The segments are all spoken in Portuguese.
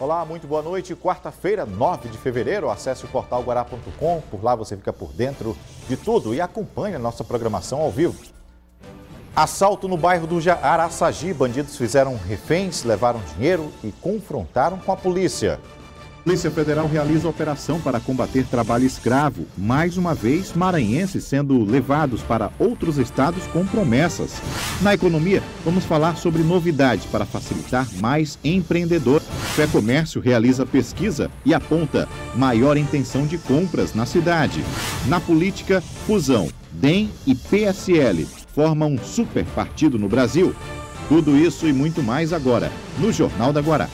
Olá, muito boa noite. Quarta-feira, 9 de fevereiro, acesse o portal guará.com. Por lá você fica por dentro de tudo e acompanha a nossa programação ao vivo. Assalto no bairro do Araçagi. Bandidos fizeram reféns, levaram dinheiro e confrontaram com a polícia. A Polícia Federal realiza operação para combater trabalho escravo. Mais uma vez, maranhenses sendo levados para outros estados com promessas. Na economia, vamos falar sobre novidades para facilitar mais empreendedor. Fé Comércio realiza pesquisa e aponta maior intenção de compras na cidade. Na política, fusão, DEM e PSL formam um super partido no Brasil. Tudo isso e muito mais agora, no Jornal da Guará.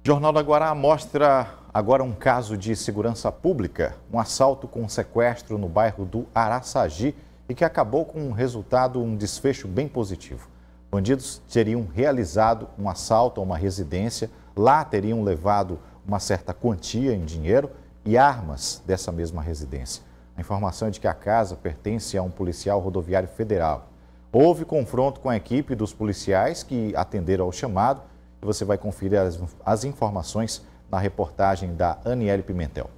Jornal da Guará mostra agora um caso de segurança pública, um assalto com sequestro no bairro do Araçagi e que acabou com um desfecho bem positivo. Bandidos teriam realizado um assalto a uma residência, lá teriam levado uma certa quantia em dinheiro e armas dessa mesma residência. A informação é de que a casa pertence a um policial rodoviário federal. Houve confronto com a equipe dos policiais que atenderam ao chamado. E você vai conferir as informações na reportagem da Aniele Pimentel.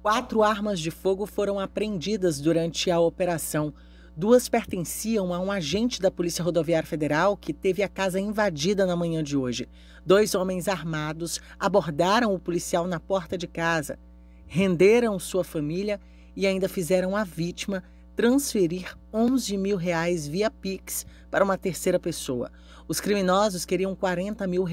4 armas de fogo foram apreendidas durante a operação. 2 pertenciam a um agente da Polícia Rodoviária Federal que teve a casa invadida na manhã de hoje. 2 homens armados abordaram o policial na porta de casa, renderam sua família e ainda fizeram a vítima transferir R$11 mil via Pix para uma terceira pessoa. Os criminosos queriam R$40 mil.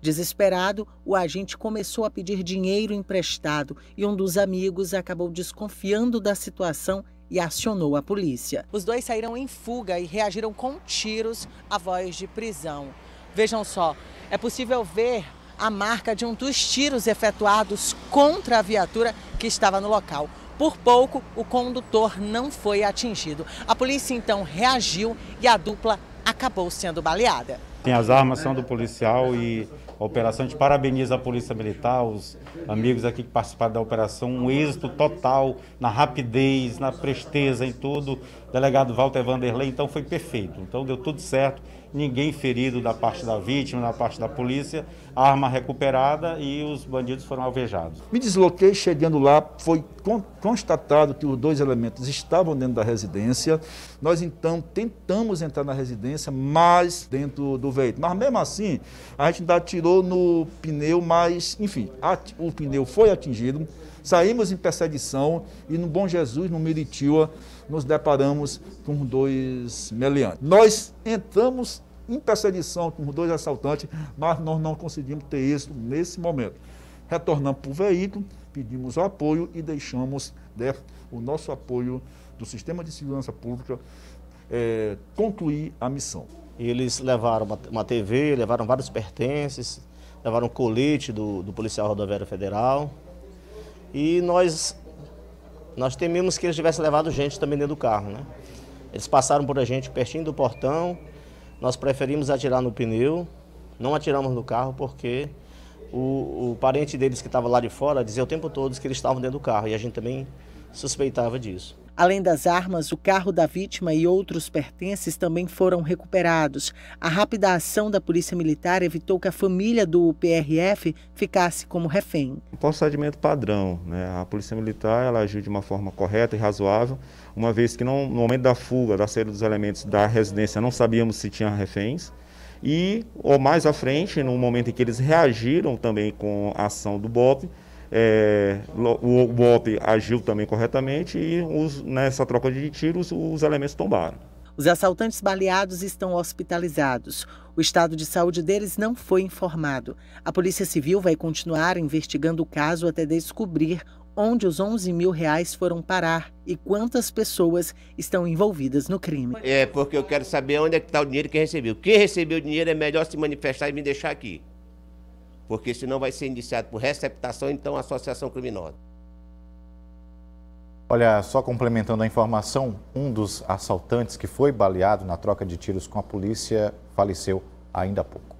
Desesperado, o agente começou a pedir dinheiro emprestado e um dos amigos acabou desconfiando da situação e acionou a polícia. Os 2 saíram em fuga e reagiram com tiros à voz de prisão. Vejam só, é possível ver a marca de um dos tiros efetuados contra a viatura que estava no local. Por pouco, o condutor não foi atingido. A polícia então reagiu e a dupla acabou sendo baleada. As armas são do policial e a operação, a gente parabeniza a Polícia Militar, os amigos aqui que participaram da operação, um êxito total na rapidez, na presteza, em tudo. O delegado Walter Vanderlei, então foi perfeito. Então deu tudo certo, ninguém ferido da parte da vítima, da parte da polícia, a arma recuperada e os bandidos foram alvejados. Me desloquei, chegando lá, foi constatado que os 2 elementos estavam dentro da residência. Nós então tentamos entrar na residência, mas dentro do veículo. Mas mesmo assim, a gente ainda atirou no pneu, mas enfim, o pneu foi atingido. Saímos em perseguição e no Bom Jesus, no Miritiba, nos deparamos com 2 meliantes. Nós entramos em perseguição com os 2 assaltantes, mas nós não conseguimos ter êxito nesse momento. Retornamos para o veículo, pedimos o apoio e deixamos o nosso apoio do Sistema de Segurança Pública concluir a missão. Eles levaram uma TV, levaram vários pertences, levaram um colete do policial rodoviário federal e nós temíamos que eles tivessem levado gente também dentro do carro, né? Eles passaram por a gente pertinho do portão, nós preferimos atirar no pneu, não atiramos no carro porque o parente deles que estava lá de fora dizia o tempo todo que eles estavam dentro do carro e a gente também suspeitava disso. Além das armas, o carro da vítima e outros pertences também foram recuperados. A rápida ação da Polícia Militar evitou que a família do PRF ficasse como refém. Um procedimento padrão, né? A Polícia Militar ela agiu de uma forma correta e razoável, uma vez que no momento da fuga, da saída dos elementos da residência, não sabíamos se tinha reféns. E, ou mais à frente, no momento em que eles reagiram também com a ação do BOP, o BOP agiu também corretamente e nessa troca de tiros os elementos tombaram. Os assaltantes baleados estão hospitalizados. O estado de saúde deles não foi informado. A Polícia Civil vai continuar investigando o caso até descobrir onde os R$11 mil foram parar e quantas pessoas estão envolvidas no crime. É porque eu quero saber onde é que está o dinheiro que recebeu. Quem recebeu o dinheiro é melhor se manifestar e me deixar aqui. Porque senão vai ser indiciado por receptação, então associação criminosa. Olha, só complementando a informação, um dos assaltantes que foi baleado na troca de tiros com a polícia faleceu ainda há pouco.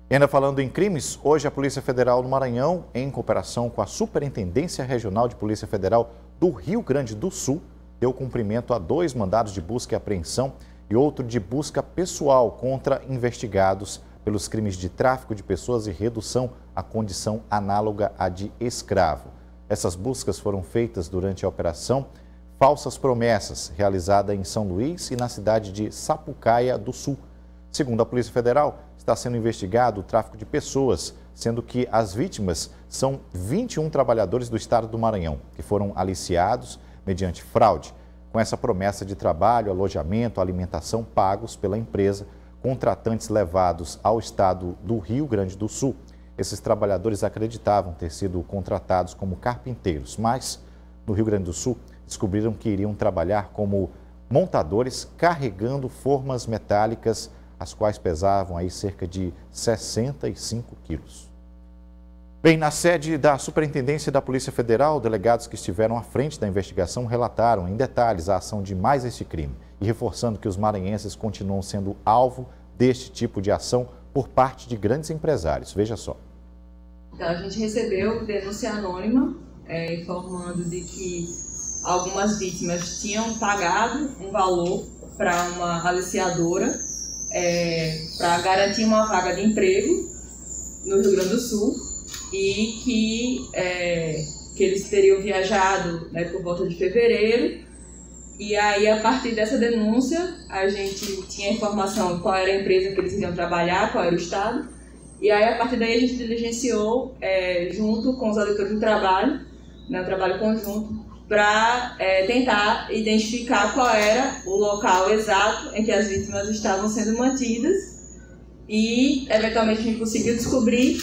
E ainda falando em crimes, hoje a Polícia Federal do Maranhão, em cooperação com a Superintendência Regional de Polícia Federal do Rio Grande do Sul, deu cumprimento a 2 mandados de busca e apreensão e outro de busca pessoal contra investigados pelos crimes de tráfico de pessoas e redução à condição análoga à de escravo. Essas buscas foram feitas durante a operação Falsas Promessas, realizada em São Luís e na cidade de Sapucaia do Sul. Segundo a Polícia Federal, está sendo investigado o tráfico de pessoas, sendo que as vítimas são 21 trabalhadores do estado do Maranhão, que foram aliciados mediante fraude, com essa promessa de trabalho, alojamento, alimentação pagos pela empresa, contratantes levados ao estado do Rio Grande do Sul. Esses trabalhadores acreditavam ter sido contratados como carpinteiros, mas no Rio Grande do Sul descobriram que iriam trabalhar como montadores carregando formas metálicas, as quais pesavam aí cerca de 65 quilos. Bem, na sede da Superintendência da Polícia Federal, delegados que estiveram à frente da investigação relataram em detalhes a ação de mais este crime e reforçando que os maranhenses continuam sendo alvo deste tipo de ação por parte de grandes empresários. Veja só. Então, a gente recebeu denúncia anônima informando de que algumas vítimas tinham pagado um valor para uma aliciadora para garantir uma vaga de emprego no Rio Grande do Sul e que eles teriam viajado por volta de fevereiro. E aí, a partir dessa denúncia, a gente tinha informação de qual era a empresa que eles iriam trabalhar, qual era o estado. E aí, a partir daí, a gente diligenciou, junto com os auditores do trabalho, um trabalho conjunto, para tentar identificar qual era o local exato em que as vítimas estavam sendo mantidas. E, eventualmente, a gente conseguiu descobrir.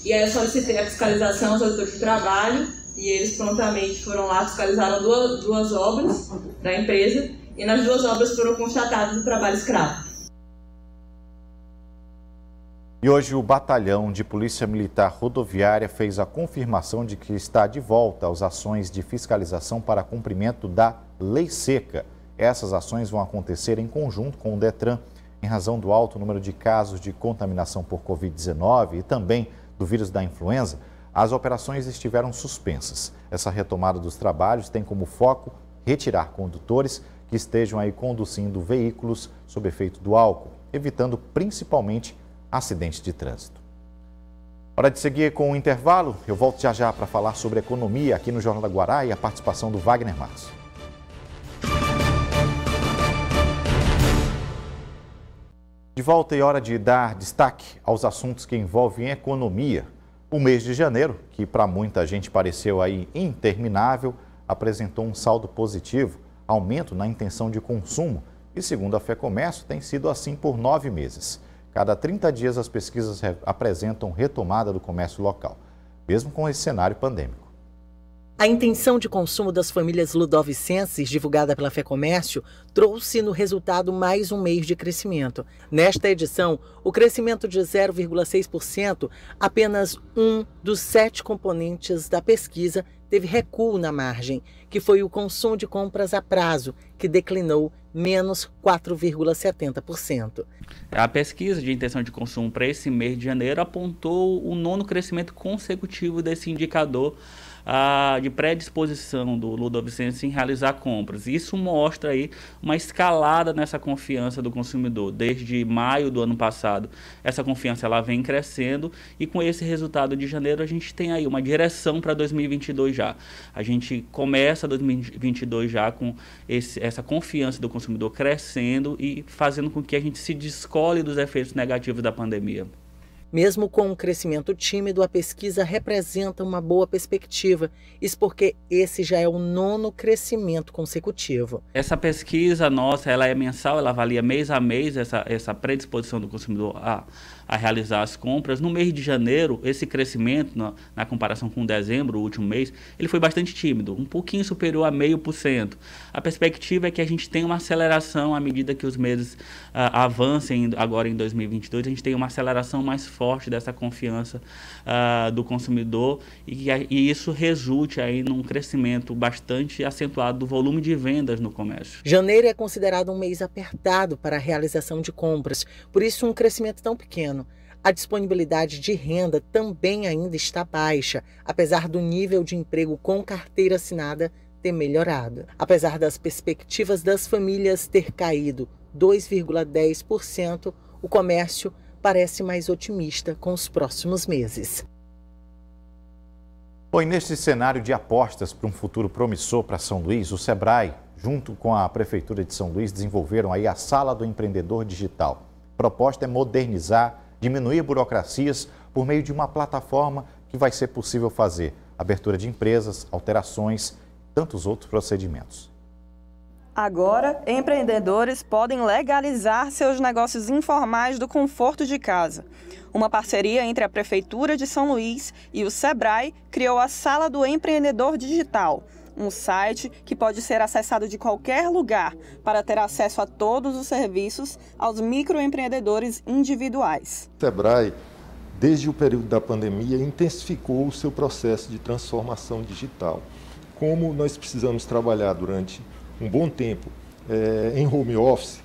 E aí, eu solicitei a fiscalização aos auditores do trabalho. E eles prontamente foram lá, fiscalizaram duas obras da empresa e nas 2 obras foram constatados o trabalho escravo. E hoje o Batalhão de Polícia Militar Rodoviária fez a confirmação de que está de volta às ações de fiscalização para cumprimento da Lei Seca. Essas ações vão acontecer em conjunto com o Detran, em razão do alto número de casos de contaminação por Covid-19 e também do vírus da influenza. As operações estiveram suspensas. Essa retomada dos trabalhos tem como foco retirar condutores que estejam aí conduzindo veículos sob efeito do álcool, evitando principalmente acidentes de trânsito. Hora de seguir com o intervalo. Eu volto já para falar sobre economia aqui no Jornal da Guará e a participação do Wagner Matos. De volta e hora de dar destaque aos assuntos que envolvem economia. O mês de janeiro, que para muita gente pareceu aí interminável, apresentou um saldo positivo, aumento na intenção de consumo e, segundo a FEComércio, tem sido assim por 9 meses. Cada 30 dias as pesquisas apresentam retomada do comércio local, mesmo com esse cenário pandêmico. A intenção de consumo das famílias ludovicenses, divulgada pela FEComércio, trouxe no resultado mais um mês de crescimento. Nesta edição, o crescimento de 0,6%, apenas um dos 7 componentes da pesquisa, teve recuo na margem, que foi o consumo de compras a prazo, que declinou menos 4,70%. A pesquisa de intenção de consumo para esse mês de janeiro apontou o 9º crescimento consecutivo desse indicador de predisposição do ludovicense em realizar compras. Isso mostra aí uma escalada nessa confiança do consumidor. Desde maio do ano passado, essa confiança ela vem crescendo e com esse resultado de janeiro a gente tem aí uma direção para 2022 já. A gente começa 2022 já com essa confiança do consumidor crescendo e fazendo com que a gente se descole dos efeitos negativos da pandemia. Mesmo com um crescimento tímido, a pesquisa representa uma boa perspectiva, isso porque esse já é o 9º crescimento consecutivo. Essa pesquisa nossa, ela é mensal, ela avalia mês a mês essa predisposição do consumidor a realizar as compras. No mês de janeiro, esse crescimento, na comparação com dezembro, o último mês, ele foi bastante tímido, um pouquinho superior a 0,5%. A perspectiva é que a gente tenha uma aceleração à medida que os meses avancem agora em 2022, a gente tem uma aceleração mais forte dessa confiança do consumidor e isso resulte aí num crescimento bastante acentuado do volume de vendas no comércio. Janeiro é considerado um mês apertado para a realização de compras, por isso um crescimento tão pequeno. A disponibilidade de renda também ainda está baixa, apesar do nível de emprego com carteira assinada ter melhorado. Apesar das perspectivas das famílias ter caído 2,10%, o comércio parece mais otimista com os próximos meses. Bom, e neste cenário de apostas para um futuro promissor para São Luís, o Sebrae, junto com a Prefeitura de São Luís, desenvolveram aí a Sala do Empreendedor Digital. A proposta é modernizar, diminuir burocracias por meio de uma plataforma que vai ser possível fazer abertura de empresas, alterações e tantos outros procedimentos. Agora, empreendedores podem legalizar seus negócios informais do conforto de casa. Uma parceria entre a Prefeitura de São Luís e o Sebrae criou a Sala do Empreendedor Digital, um site que pode ser acessado de qualquer lugar para ter acesso a todos os serviços aos microempreendedores individuais. O Sebrae, desde o período da pandemia, intensificou o seu processo de transformação digital. Como nós precisamos trabalhar durante um bom tempo em home office,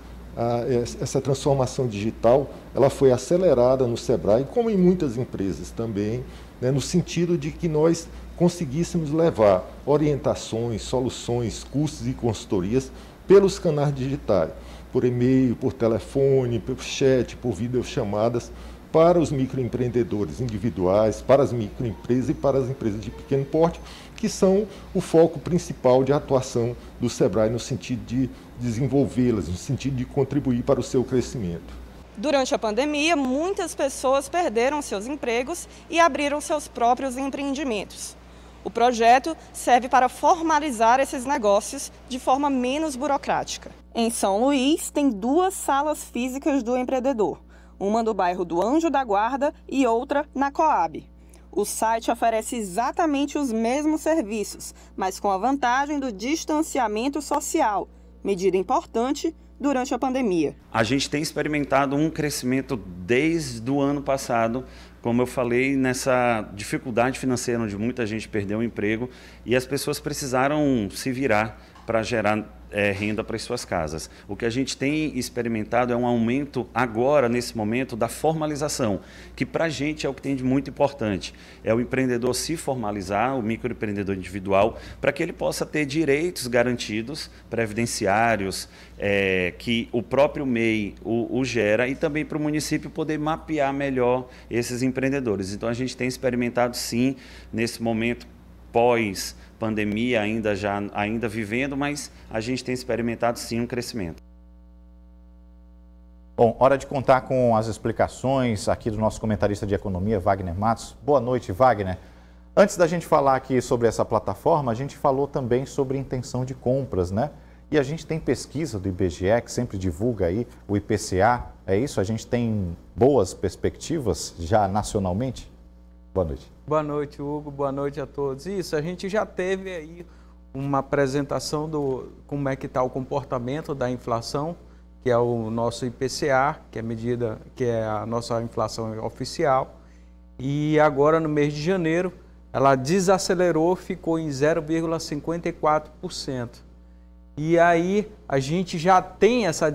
essa transformação digital ela foi acelerada no Sebrae, como em muitas empresas também, né, no sentido de que nós conseguíssemos levar orientações, soluções, cursos e consultorias pelos canais digitais, por e-mail, por telefone, por chat, por videochamadas, para os microempreendedores individuais, para as microempresas e para as empresas de pequeno porte, que são o foco principal de atuação do Sebrae no sentido de desenvolvê-las, no sentido de contribuir para o seu crescimento. Durante a pandemia, muitas pessoas perderam seus empregos e abriram seus próprios empreendimentos. O projeto serve para formalizar esses negócios de forma menos burocrática. Em São Luís, tem 2 salas físicas do empreendedor, uma no bairro do Anjo da Guarda e outra na Coab. O site oferece exatamente os mesmos serviços, mas com a vantagem do distanciamento social, medida importante durante a pandemia. A gente tem experimentado um crescimento desde o ano passado, como eu falei, nessa dificuldade financeira onde muita gente perdeu o emprego e as pessoas precisaram se virar para gerar renda para as suas casas. O que a gente tem experimentado é um aumento agora, nesse momento, da formalização, que para a gente é o que tem de muito importante. É o empreendedor se formalizar, o microempreendedor individual, para que ele possa ter direitos garantidos, previdenciários, que o próprio MEI o gera, e também para o município poder mapear melhor esses empreendedores. Então a gente tem experimentado sim, nesse momento pós-pandemia, ainda vivendo, mas a gente tem experimentado sim um crescimento. Bom, hora de contar com as explicações aqui do nosso comentarista de economia, Wagner Matos. Boa noite, Wagner. Antes da gente falar aqui sobre essa plataforma, a gente falou também sobre intenção de compras, né? E a gente tem pesquisa do IBGE, que sempre divulga aí o IPCA, é isso? A gente tem boas perspectivas já nacionalmente? Boa noite. Boa noite, Hugo. Boa noite a todos. Isso, a gente já teve aí uma apresentação do como é que está o comportamento da inflação, que é o nosso IPCA, que é medida, que é a nossa inflação oficial. E agora, no mês de janeiro, ela desacelerou, ficou em 0,54%. E aí a gente já tem essa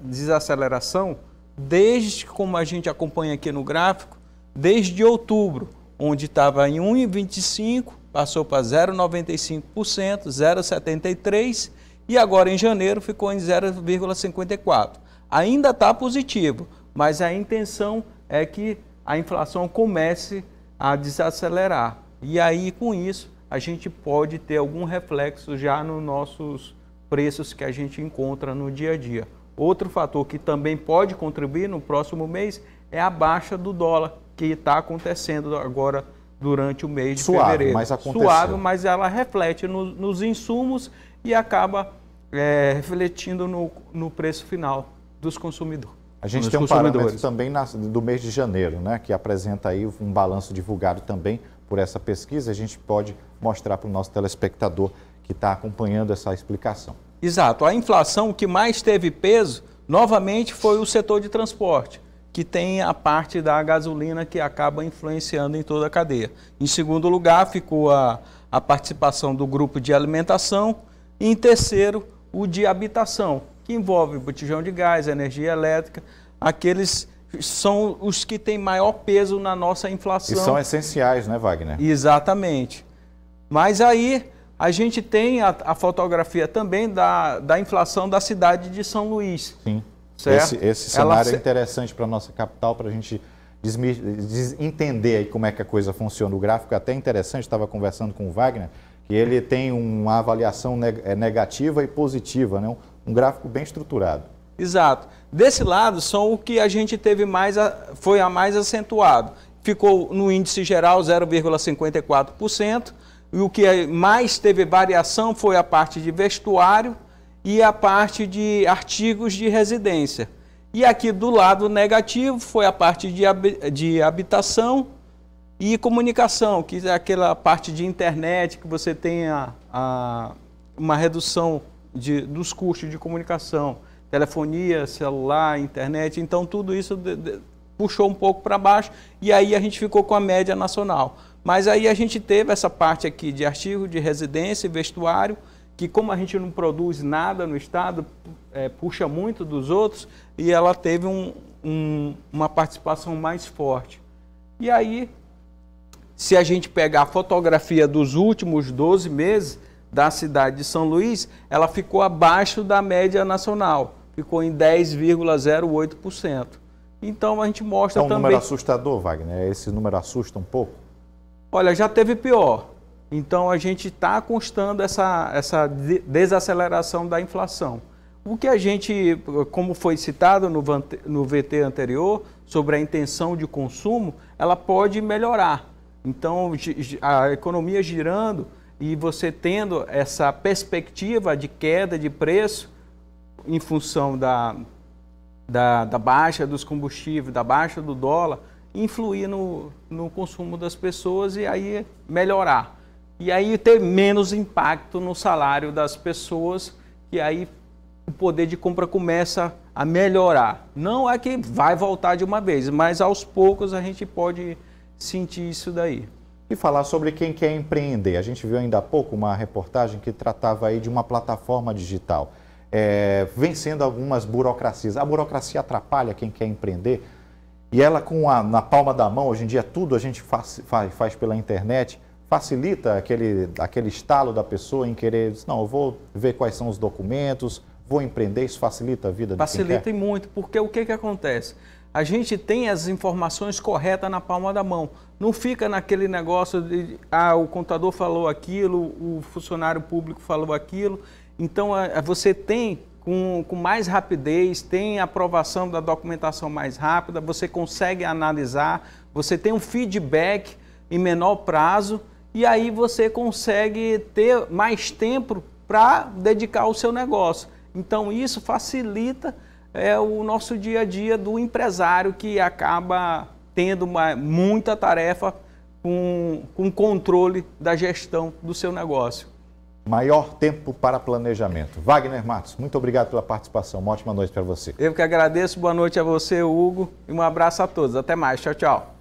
desaceleração desde, como a gente acompanha aqui no gráfico, desde outubro, onde estava em 1,25%, passou para 0,95%, 0,73%, e agora em janeiro ficou em 0,54%. Ainda está positivo, mas a intenção é que a inflação comece a desacelerar. E aí, com isso, a gente pode ter algum reflexo já nos nossos preços que a gente encontra no dia a dia. Outro fator que também pode contribuir no próximo mês é a baixa do dólar, que está acontecendo agora durante o mês de fevereiro. Mas aconteceu. Suave, mas ela reflete nos insumos e acaba refletindo no preço final dos consumidores. A gente tem um parâmetro também do mês de janeiro, né, que apresenta aí um balanço divulgado também por essa pesquisa. A gente pode mostrar para o nosso telespectador que está acompanhando essa explicação. Exato. A inflação que mais teve peso, novamente, foi o setor de transporte, que tem a parte da gasolina que acaba influenciando em toda a cadeia. Em segundo lugar, ficou a participação do grupo de alimentação. E em terceiro, o de habitação, que envolve botijão de gás, energia elétrica, aqueles são os que têm maior peso na nossa inflação. E são essenciais, né, Wagner? Exatamente. Mas aí a gente tem a fotografia também da inflação da cidade de São Luís. Sim. Certo? Esse cenário é interessante para a nossa capital, para a gente entender aí como é que a coisa funciona. O gráfico é até interessante, estava conversando com o Wagner, que ele tem uma avaliação negativa e positiva, né? Um gráfico bem estruturado. Exato. Desse lado, são o que a gente teve foi a mais acentuado. Ficou no índice geral 0,54%, e o que mais teve variação foi a parte de vestuário e a parte de artigos de residência. E aqui do lado negativo foi a parte de habitação e comunicação, que é aquela parte de internet que você tem uma redução dos custos de comunicação, telefonia, celular, internet. Então tudo isso puxou um pouco para baixo e aí a gente ficou com a média nacional. Mas aí a gente teve essa parte aqui de artigo de residência e vestuário, que como a gente não produz nada no estado, puxa muito dos outros, e ela teve uma participação mais forte. E aí, se a gente pegar a fotografia dos últimos 12 meses da cidade de São Luís, ela ficou abaixo da média nacional, ficou em 10,08%. Então a gente mostra também... É um número assustador, Wagner? Esse número assusta um pouco? Olha, já teve pior. Então, a gente está constando essa desaceleração da inflação. O que a gente, como foi citado no VT anterior, sobre a intenção de consumo, ela pode melhorar. Então, a economia girando e você tendo essa perspectiva de queda de preço em função da baixa dos combustíveis, da baixa do dólar, influir no consumo das pessoas e aí melhorar. E aí ter menos impacto no salário das pessoas, e aí o poder de compra começa a melhorar. Não é que vai voltar de uma vez, mas aos poucos a gente pode sentir isso daí. E falar sobre quem quer empreender. A gente viu ainda há pouco uma reportagem que tratava aí de uma plataforma digital, vencendo algumas burocracias. A burocracia atrapalha quem quer empreender, e ela na palma da mão, hoje em dia tudo a gente faz pela internet. Facilita aquele estalo da pessoa em querer, não, eu vou ver quais são os documentos, vou empreender, isso facilita a vida de quem quer? Facilita muito, porque o que acontece? A gente tem as informações corretas na palma da mão, não fica naquele negócio de, o contador falou aquilo, o funcionário público falou aquilo, então você tem com mais rapidez, tem a aprovação da documentação mais rápida, você consegue analisar, você tem um feedback em menor prazo, e aí você consegue ter mais tempo para dedicar ao seu negócio. Então isso facilita o nosso dia a dia do empresário, que acaba tendo muita tarefa com controle da gestão do seu negócio. Maior tempo para planejamento. Wagner Matos, muito obrigado pela participação. Uma ótima noite para você. Eu que agradeço. Boa noite a você, Hugo, e um abraço a todos. Até mais. Tchau, tchau.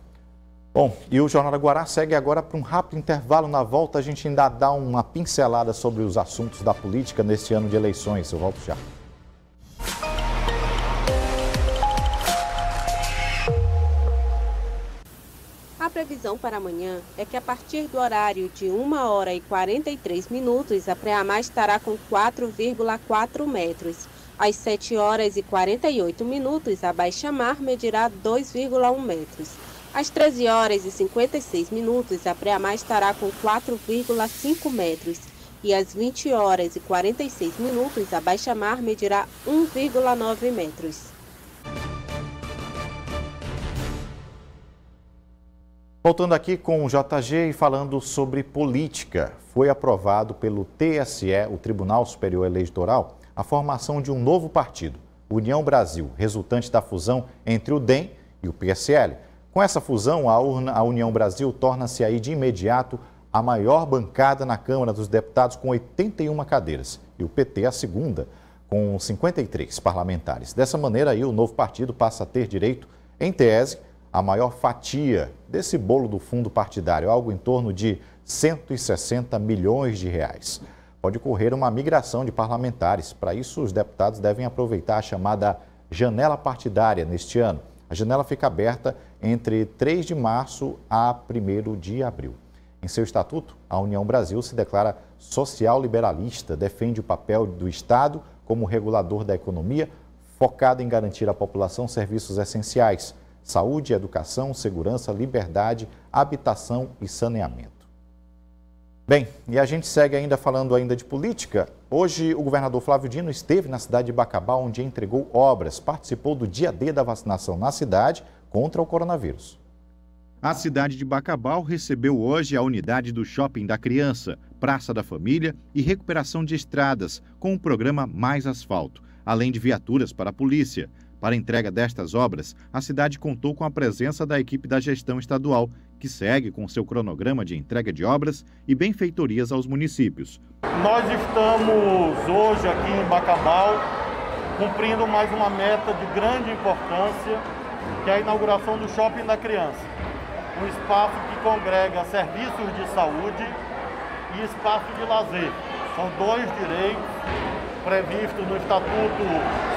Bom, e o Jornal da Guará segue agora para um rápido intervalo. Na volta a gente ainda dá uma pincelada sobre os assuntos da política neste ano de eleições. Eu volto já. A previsão para amanhã é que a partir do horário de 1h43, a pré-mar estará com 4,4 metros. Às 7h48, a baixa-mar medirá 2,1 metros. Às 13h56, a pré-mar estará com 4,5 metros. E às 20h46, a baixa-mar medirá 1,9 metros. Voltando aqui com o JG e falando sobre política, foi aprovado pelo TSE, o Tribunal Superior Eleitoral, a formação de um novo partido, União Brasil, resultante da fusão entre o DEM e o PSL. Com essa fusão, a União Brasil torna-se aí de imediato a maior bancada na Câmara dos Deputados, com 81 cadeiras, e o PT a segunda, com 53 parlamentares. Dessa maneira, aí, o novo partido passa a ter direito, em tese, a maior fatia desse bolo do fundo partidário, algo em torno de 160 milhões de reais. Pode ocorrer uma migração de parlamentares. Para isso, os deputados devem aproveitar a chamada janela partidária neste ano. A janela fica aberta entre 3 de março a 1º de abril. Em seu estatuto, a União Brasil se declara social-liberalista, defende o papel do Estado como regulador da economia, focado em garantir à população serviços essenciais: saúde, educação, segurança, liberdade, habitação e saneamento. Bem, e a gente segue ainda falando de política. Hoje, o governador Flávio Dino esteve na cidade de Bacabal, onde entregou obras, participou do dia D da vacinação na cidade contra o coronavírus. A cidade de Bacabal recebeu hoje a unidade do Shopping da Criança, Praça da Família e recuperação de estradas, com o programa Mais Asfalto, além de viaturas para a polícia. Para a entrega destas obras, a cidade contou com a presença da equipe da gestão estadual, que segue com seu cronograma de entrega de obras e benfeitorias aos municípios. Nós estamos hoje aqui em Bacabal cumprindo mais uma meta de grande importância, que é a inauguração do Shopping da Criança. Um espaço que congrega serviços de saúde e espaço de lazer. São 2 direitos previstos no Estatuto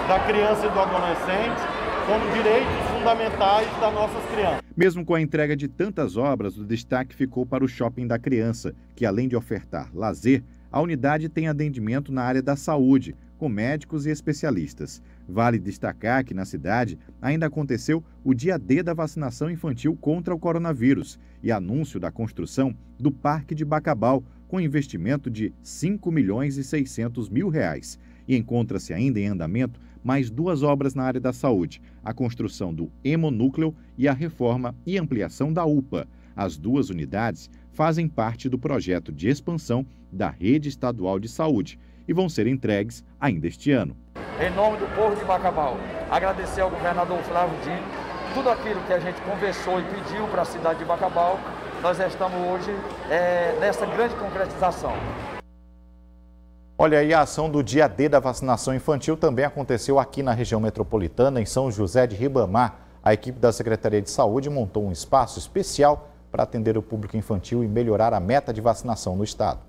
da Criança e do Adolescente, como direitos fundamentais das nossas crianças. Mesmo com a entrega de tantas obras, o destaque ficou para o Shopping da Criança, que além de ofertar lazer, a unidade tem atendimento na área da saúde, com médicos e especialistas. Vale destacar que na cidade ainda aconteceu o dia D da vacinação infantil contra o coronavírus e anúncio da construção do Parque de Bacabal, com investimento de R$ 5.600.000. E encontra-se ainda em andamento mais 2 obras na área da saúde, a construção do Hemonúcleo e a reforma e ampliação da UPA. As 2 unidades fazem parte do projeto de expansão da rede estadual de saúde e vão ser entregues ainda este ano. Em nome do povo de Bacabal, agradecer ao governador Flávio Dino tudo aquilo que a gente conversou e pediu para a cidade de Bacabal. Nós estamos hoje nessa grande concretização. Olha, aí a ação do dia D da vacinação infantil também aconteceu aqui na região metropolitana, em São José de Ribamar. A equipe da Secretaria de Saúde montou um espaço especial para atender o público infantil e melhorar a meta de vacinação no estado.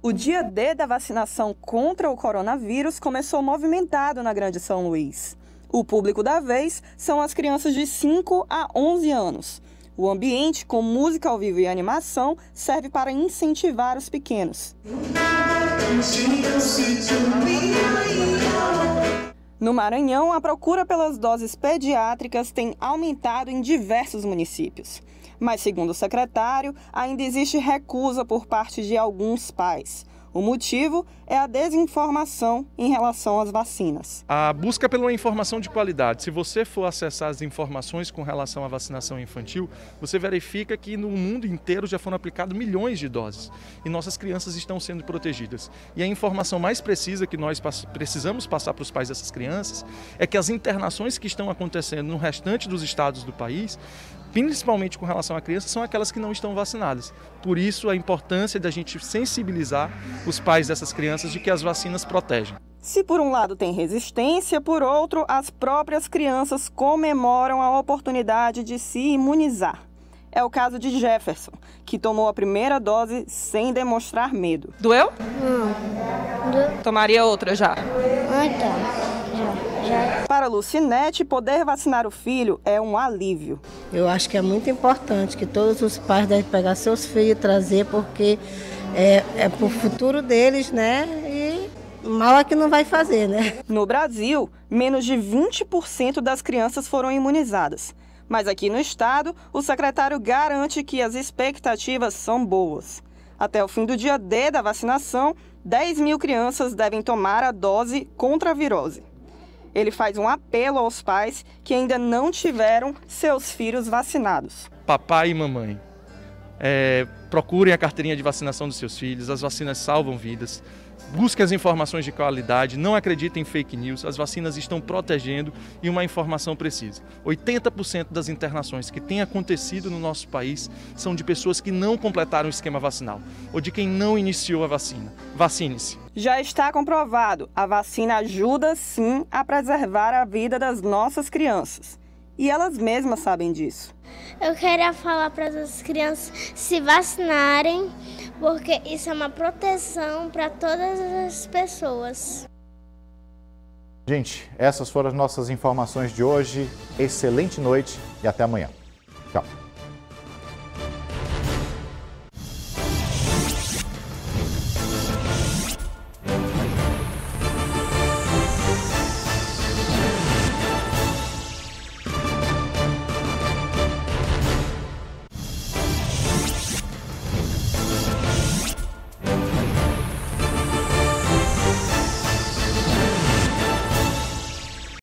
O dia D da vacinação contra o coronavírus começou movimentado na Grande São Luís. O público da vez são as crianças de 5 a 11 anos. O ambiente, com música ao vivo e animação, serve para incentivar os pequenos. No Maranhão, a procura pelas doses pediátricas tem aumentado em diversos municípios. Mas, segundo o secretário, ainda existe recusa por parte de alguns pais. O motivo é a desinformação em relação às vacinas. A busca pela informação de qualidade. Se você for acessar as informações com relação à vacinação infantil, você verifica que no mundo inteiro já foram aplicados milhões de doses e nossas crianças estão sendo protegidas. E a informação mais precisa que nós precisamos passar para os pais dessas crianças é que as internações que estão acontecendo no restante dos estados do país, principalmente com relação à criança, são aquelas que não estão vacinadas. Por isso, a importância da gente sensibilizar os pais dessas crianças de que as vacinas protegem. Se por um lado tem resistência, por outro, as próprias crianças comemoram a oportunidade de se imunizar. É o caso de Jefferson, que tomou a primeira dose sem demonstrar medo. Doeu? Não. Tomaria outra já? Para Lucinete, poder vacinar o filho é um alívio. Eu acho que é muito importante que todos os pais devem pegar seus filhos e trazer, porque é para o futuro deles, né? E mal é que não vai fazer, né? No Brasil, menos de 20% das crianças foram imunizadas. Mas aqui no estado, o secretário garante que as expectativas são boas. Até o fim do dia D da vacinação, 10 mil crianças devem tomar a dose contra a virose. Ele faz um apelo aos pais que ainda não tiveram seus filhos vacinados. Papai e mamãe, procurem a carteirinha de vacinação dos seus filhos, as vacinas salvam vidas. Busquem as informações de qualidade, não acreditem em fake news, as vacinas estão protegendo e uma informação precisa. 80% das internações que têm acontecido no nosso país são de pessoas que não completaram o esquema vacinal ou de quem não iniciou a vacina. Vacine-se. Já está comprovado, a vacina ajuda sim a preservar a vida das nossas crianças. E elas mesmas sabem disso. Eu queria falar para as crianças se vacinarem, porque isso é uma proteção para todas as pessoas. Gente, essas foram as nossas informações de hoje. Excelente noite e até amanhã. Tchau.